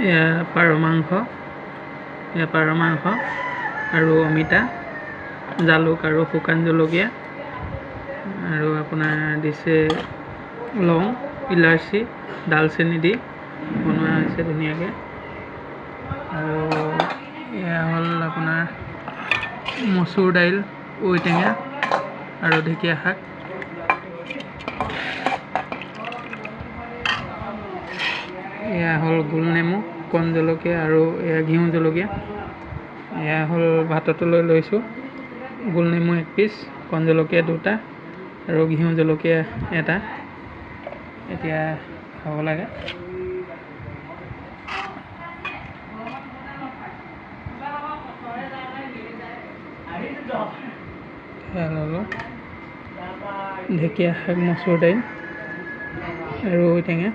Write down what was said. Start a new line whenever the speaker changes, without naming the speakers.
এয়া পাৰ মাংস আৰু অমিতা, জালুক আৰু শুকান জলকীয়া আৰু আপোনাৰ দিছে লং, ইলাচি, ডালচেনি দি বনোৱা হৈছে ধুনীয়াকৈ। আৰু এয়া হ'ল আপোনাৰ মচুৰ দাইল, ঔটেঙা আৰু ঢেকীয়া শাক। এয়া হ'ল গোল নেমু, কণ জলকীয়া আৰু এয়া ঘিউ জলকীয়া। এয়া হ'ল ভাততো লৈছোঁ গোল নেমু 1 পিচ, কণ জলকীয়া 2টা আৰু ঘিউ জলকীয়া 1টা। এতিয়া খাব লাগে। সেয়া ল'লোঁ ঢেকীয়া শাক, মচুৰ দাইল আৰু ঔটেঙা।